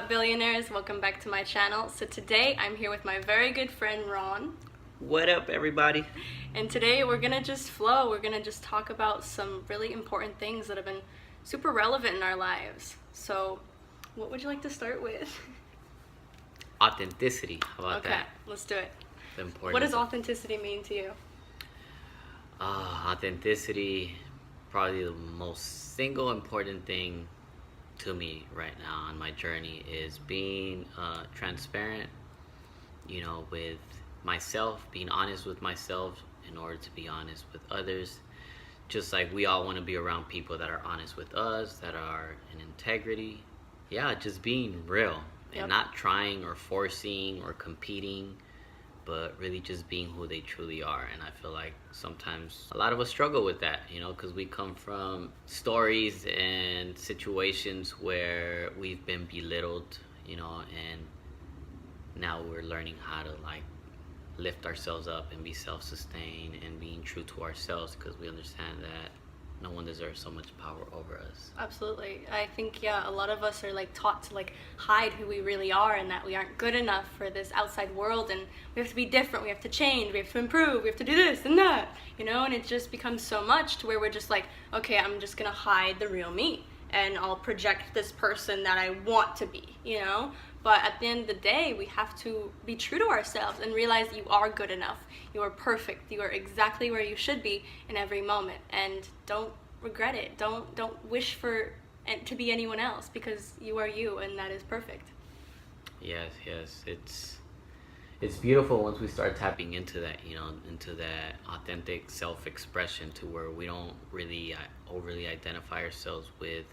up, billionaires? Welcome back to my channel. So today I'm here with my very good friend Ron. What up, everybody? And today we're gonna just flow. We're gonna just talk about some really important things that have been super relevant in our lives. So what would you like to start with? Authenticity. How about Okay, that? let's do it. The important. What does authenticity mean to you? Authenticity, probably the most single important thing to me right now on my journey is being transparent, with myself, being honest with myself in order to be honest with others. Just like we all want to be around people that are honest with us, that are in integrity. Yeah, just being real and Yep. not trying or forcing or competing, but really just being who they truly are. And I feel like sometimes a lot of us struggle with that, because we come from stories and situations where we've been belittled, and now we're learning how to lift ourselves up and be self-sustained and being true to ourselves, because we understand that no one deserves so much power over us. Absolutely. I think, yeah, a lot of us are taught to hide who we really are and that we aren't good enough for this outside world, and we have to be different, we have to change, we have to improve, we have to do this and that, and it just becomes so much to where we're just okay, I'm just gonna hide the real me and I'll project this person that I want to be, But at the end of the day, we have to be true to ourselves and realize you are good enough. You are perfect. You are exactly where you should be in every moment. And don't regret it. Don't wish for it to be anyone else, because you are you and that is perfect. Yes, it's beautiful once we start tapping into that, into that authentic self-expression, to where we don't really overly identify ourselves with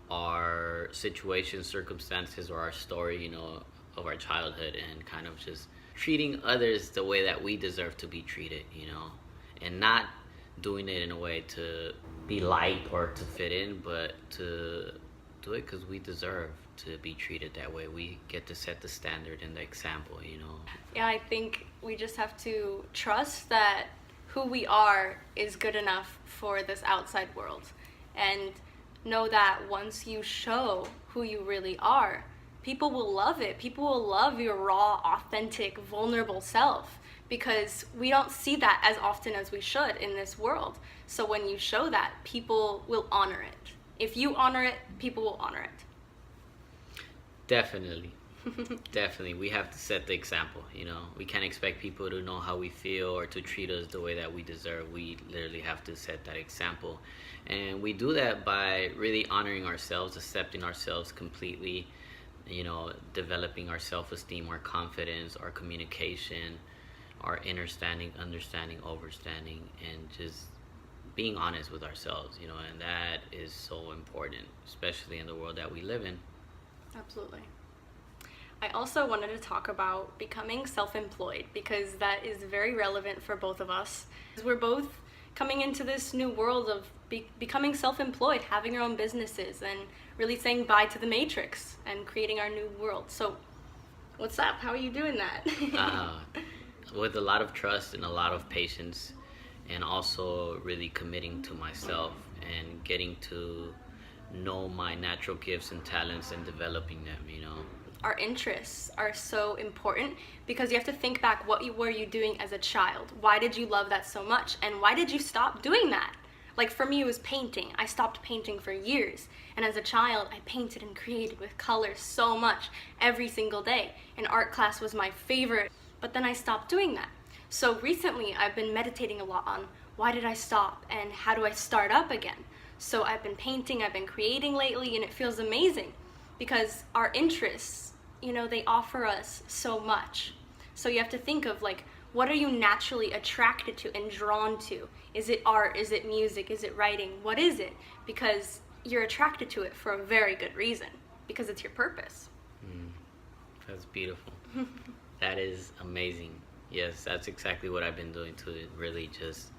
our situations, circumstances, or our story, of our childhood, and kind of just treating others the way that we deserve to be treated, and not doing it in a way to be liked or to fit in, but to do it because we deserve to be treated that way. We get to set the standard and the example, Yeah, I think we just have to trust that who we are is good enough for this outside world, and know that once you show who you really are, people will love it. People will love your raw, authentic, vulnerable self, because we don't see that as often as we should in this world. So when you show that, people will honor it. If you honor it, people will honor it. Definitely. Definitely. We have to set the example, We can't expect people to know how we feel or to treat us the way that we deserve. We literally have to set that example. And we do that by really honoring ourselves, accepting ourselves completely, developing our self-esteem, our confidence, our communication, our understanding, overstanding, and just being honest with ourselves, and that is so important, especially in the world that we live in. Absolutely. I also wanted to talk about becoming self-employed, because that is very relevant for both of us. We're both coming into this new world of becoming self-employed, having our own businesses, and really saying bye to the matrix and creating our new world. So what's up? How are you doing that? With a lot of trust and a lot of patience, and also really committing to myself and getting to know my natural gifts and talents and developing them, Our interests are so important, because you have to think back, what were you doing as a child? Why did you love that so much? And why did you stop doing that? For me, it was painting. I stopped painting for years. And as a child, I painted and created with colors so much every single day. And art class was my favorite. But then I stopped doing that. So recently, I've been meditating a lot on why did I stop and how do I start up again? So I've been painting, I've been creating lately, and it feels amazing, because our interests, they offer us so much. So you have to think of what are you naturally attracted to and drawn to? Is it art? Is it music? Is it writing? What is it? Because you're attracted to it for a very good reason, because it's your purpose. That's beautiful. That is amazing. Yes, that's exactly what I've been doing, to really just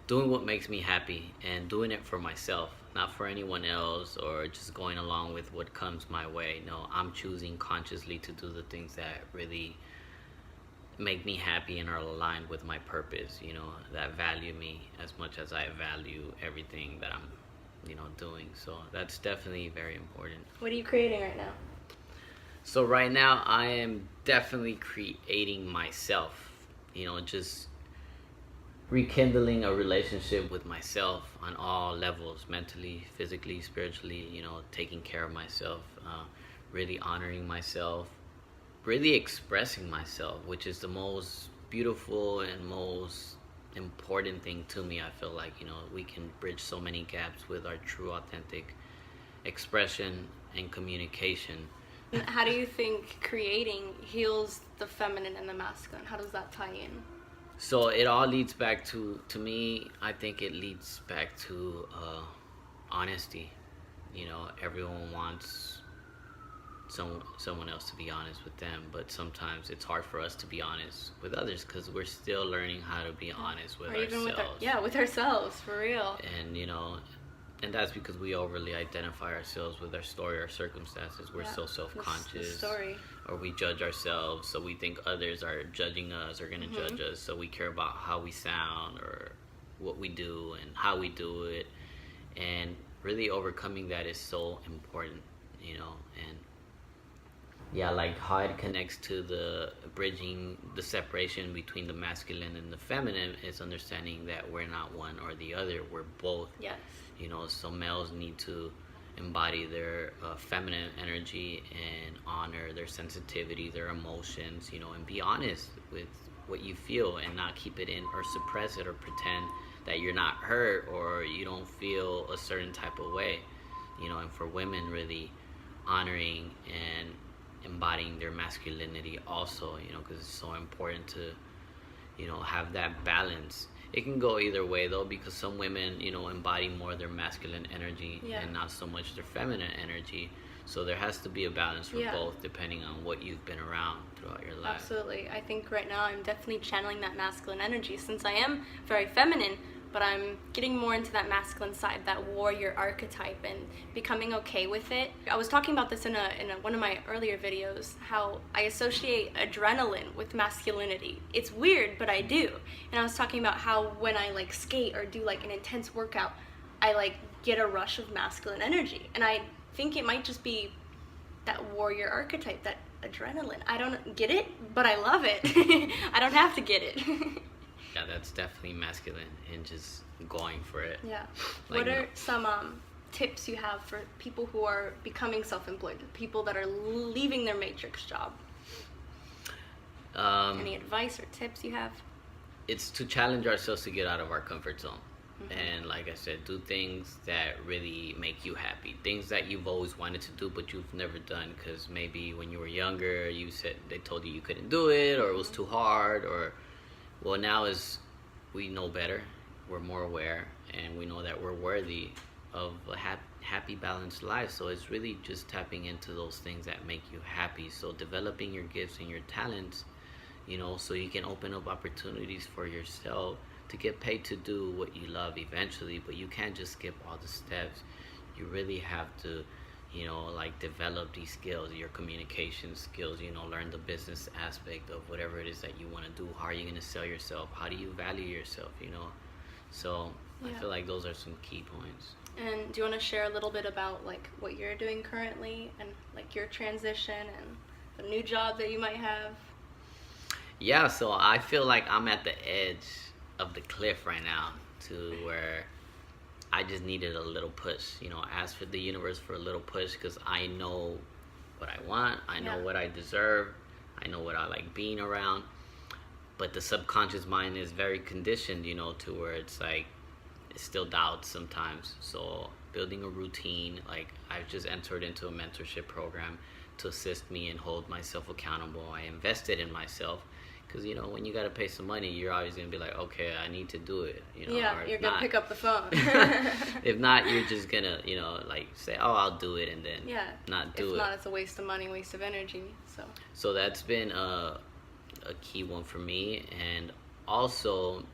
doing what makes me happy and doing it for myself, not for anyone else, or just going along with what comes my way. No, I'm choosing consciously to do the things that really make me happy and are aligned with my purpose, that value me as much as I value everything that I'm, doing. So that's definitely very important. What are you creating right now? So right now I am definitely creating myself, just rekindling a relationship with myself on all levels, mentally, physically, spiritually, taking care of myself, really honoring myself, really expressing myself, which is the most beautiful and most important thing to me. I feel like, we can bridge so many gaps with our true, authentic expression and communication. And how do you think creating heals the feminine and the masculine? How does that tie in? So it all leads back to me, I think it leads back to honesty. Everyone wants someone else to be honest with them, but sometimes it's hard for us to be honest with others because we're still learning how to be honest with or even ourselves. with ourselves, for real. And that's because we overly identify ourselves with our story or circumstances. We're so self-conscious, or we judge ourselves, so we think others are judging us or going to judge us, so we care about how we sound or what we do and how we do it. And really overcoming that is so important, and yeah, like how it connects to the bridging the separation between the masculine and the feminine is understanding that we're not one or the other, we're both. Yes. So males need to embody their feminine energy and honor their sensitivity, their emotions, and be honest with what you feel and not keep it in or suppress it or pretend that you're not hurt or you don't feel a certain type of way. And for women, really honoring and embodying their masculinity also, because it's so important to, have that balance. It can go either way though, because some women, embody more their masculine energy and not so much their feminine energy. So there has to be a balance for both, depending on what you've been around throughout your life. Absolutely. I think right now I'm definitely channeling that masculine energy since I am very feminine, but I'm getting more into that masculine side, that warrior archetype, and becoming okay with it. I was talking about this in one of my earlier videos, how I associate adrenaline with masculinity. It's weird, but I do. And I was talking about how when I like skate or do like an intense workout, I like get a rush of masculine energy. And I think it might just be that warrior archetype, that adrenaline. I don't get it, but I love it. I don't have to get it. Yeah, that's definitely masculine and just going for it. Yeah. What are some tips you have for people who are becoming self-employed, people that are leaving their matrix job? Any advice or tips you have? It's to challenge ourselves to get out of our comfort zone. And like I said, do things that really make you happy. Things that you've always wanted to do but you've never done because maybe when you were younger you said they told you couldn't do it or it was too hard or... Well, now as we know better, we're more aware, and we know that we're worthy of a happy, balanced life. So it's really just tapping into those things that make you happy. So developing your gifts and your talents, so you can open up opportunities for yourself to get paid to do what you love eventually. But you can't just skip all the steps. You really have to develop these skills, your communication skills, learn the business aspect of whatever it is that you want to do. How are you going to sell yourself? How do you value yourself, So I feel like those are some key points. And do you want to share a little bit about like what you're doing currently and like your transition and the new job that you might have? Yeah, so I feel like I'm at the edge of the cliff right now to where I just needed a little push, ask for the universe for a little push because I know what I want, I know what I deserve, I know what I like being around, but the subconscious mind is very conditioned, to where it's like, it still doubts sometimes. So building a routine, like I've just entered into a mentorship program to assist me and hold myself accountable. I invested in myself. Because, when you got to pay some money, you're always going to be like, okay, I need to do it. Yeah, you're going to pick up the phone. If not, you're just going to, say, oh, I'll do it and then not do it. If not, it's a waste of money, waste of energy. So that's been a key one for me. And also,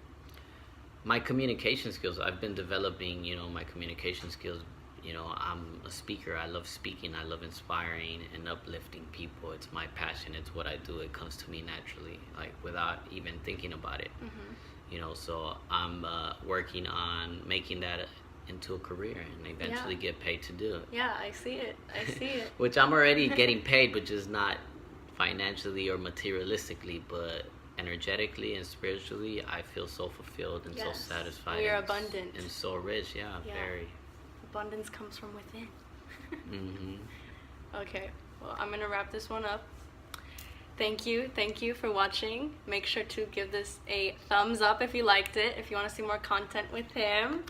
my communication skills. I've been developing, my communication skills. I'm a speaker. I love speaking. I love inspiring and uplifting people. It's my passion. It's what I do. It comes to me naturally, like without even thinking about it. So I'm working on making that into a career and eventually get paid to do it. Yeah, I see it. I see it. Which I'm already getting paid, but just not financially or materialistically, but energetically and spiritually, I feel so fulfilled and so Yes. satisfied. We are and abundant. and so rich. Yeah, Yeah. very. Abundance comes from within. Hmm. Okay, well, I'm gonna wrap this one up. Thank you for watching. Make sure to give this a thumbs up if you liked it, if you want to see more content with him.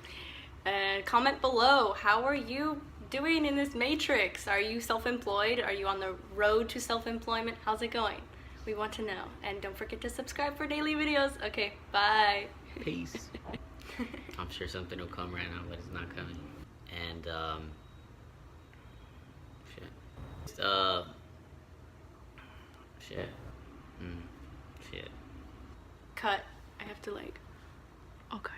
And comment below, how are you doing in this matrix? Are you self-employed? Are you on the road to self-employment? How's it going? We want to know. And don't forget to subscribe for daily videos. Okay, bye. Peace. I'm sure something will come right now, but it's not coming. And shit. Shit. Cut. I have to like. Okay.